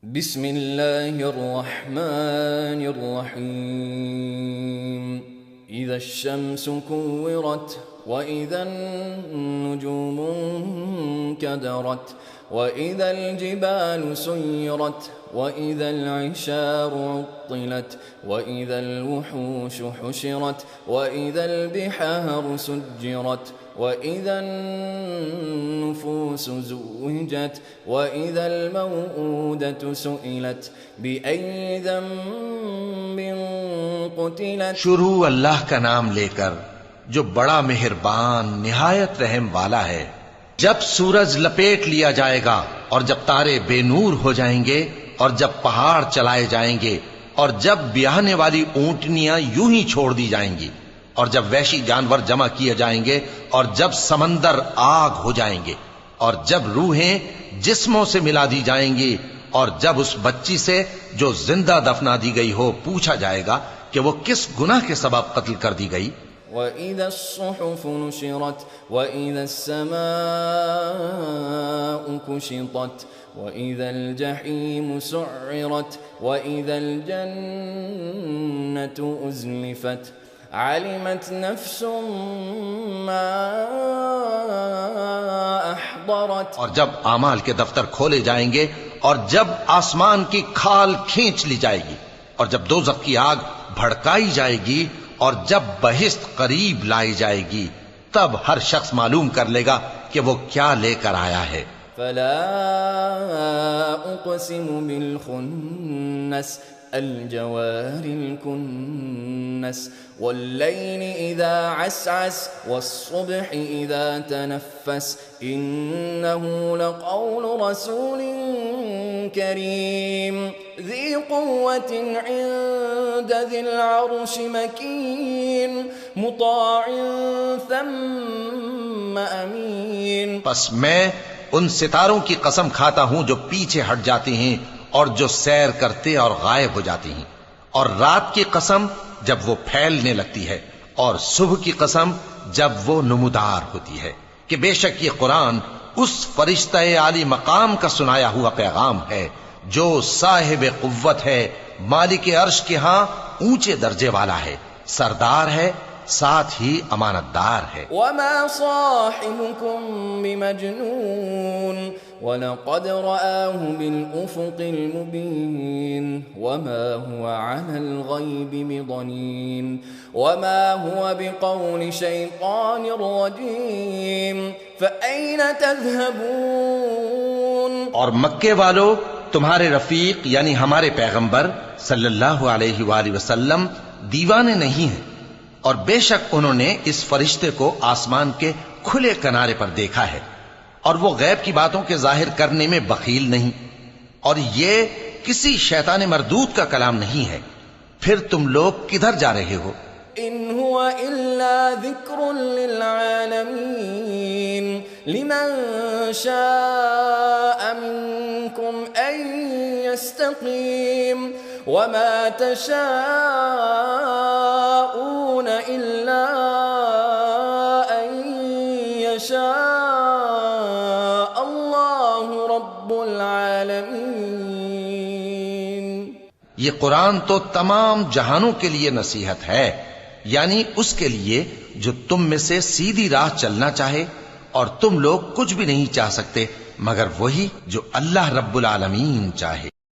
بسم الله الرحمن الرحيم إذا الشمس كورت وإذا النجوم انكدرت وإذا الجبال سيرت وإذا العشار عطلت وإذا الوحوش حشرت وإذا البحار سجرت وإذا النفوس زوجت وإذا الموءودة سئلت بأي ذنب قتلت. شروع اللہ کا نام لے کر جو بڑا مہربان نہایت رحم والا ہے. جب سورج لپیٹ لیا جائے گا اور جب تارے بے نور ہو جائیں گے اور جب پہاڑ چلائے جائیں گے اور جب بیاہنے والی اونٹنیاں یوں ہی چھوڑ دی جائیں گی اور جب وحشی جانور جمع کیے جائیں گے اور جب سمندر آگ ہو جائیں گے اور جب روحیں جسموں سے ملا دی جائیں گی اور جب اس بچی سے جو زندہ دفنا دی گئی ہو پوچھا جائے گا کہ وہ کس گناہ کے سبب قتل کر دی گئی. وَإِذَا الصُّحُفُ نُشِرَتْ وَإِذَا السَّمَاءُ كُشِطَتْ وَإِذَا الْجَحِيمُ سُعِّرَتْ وَإِذَا الْجَنَّةُ أُزْلِفَتْ علمت نفس ما احضرت. اور جب اعمال کے دفتر کھولے جائیں گے اور جب آسمان کی کھال کھینچ لی جائے گی اور جب دوزخ کی آگ بھڑکائی جائے گی اور جب بہشت قریب لائی جائے گی تب ہر شخص معلوم کر لے گا کہ وہ کیا لے کر آیا ہے. فلا اقسم بالخنس الجوار الكنس والليل إذا عسعس والصبح إذا تنفس إنه لقول رسول كريم ذي قوة عند ذي العرش مكين مطاع ثم أمين. پس میں ان ستاروں کی قسم کھاتا ہوں جو پیچھے ہٹ جاتے ہیں اور جو سیر کرتے اور غائب ہو جاتی ہیں، اور رات کی قسم جب وہ پھیلنے لگتی ہے اور صبح کی قسم جب وہ نمودار ہوتی ہے کہ بے شک یہ قرآن اس فرشتہ عالی مقام کا سنایا ہوا پیغام ہے جو صاحب قوت ہے، مالک عرش کے ہاں اونچے درجے والا ہے، سردار ہے، ساتھ ہی امانتدار ہے. وما صاحبكم بمجنون ولقد رآه بالأفق المبين وما هو على الغيب بضنين وما هو بقول شيطان رجيم فأين تذهبون. اور مکے والو تمہارے رفیق یعنی ہمارے پیغمبر صلی اللہ علیہ وآلہ وسلم دیوانے نہیں ہیں، اور بے شک انہوں نے اس فرشتے کو آسمان کے کھلے کنارے پر دیکھا ہے اور وہ غیب کی باتوں کے ظاہر کرنے میں بخیل نہیں، اور یہ کسی شیطان مردود کا کلام نہیں ہے. پھر تم لوگ کدھر جا رہے ہو؟ ان هو الا ذکر للعالمین لمن شاء منکم ان یستقیم وما تشاءون الا ان يشاء الله رب العالمین. یہ قرآن تو تمام جہانوں کے لیے نصیحت ہے، یعنی اس کے لیے جو تم میں سے سیدھی راہ چلنا چاہے، اور تم لوگ کچھ بھی نہیں چاہ سکتے مگر وہی جو اللہ رب العالمین چاہے.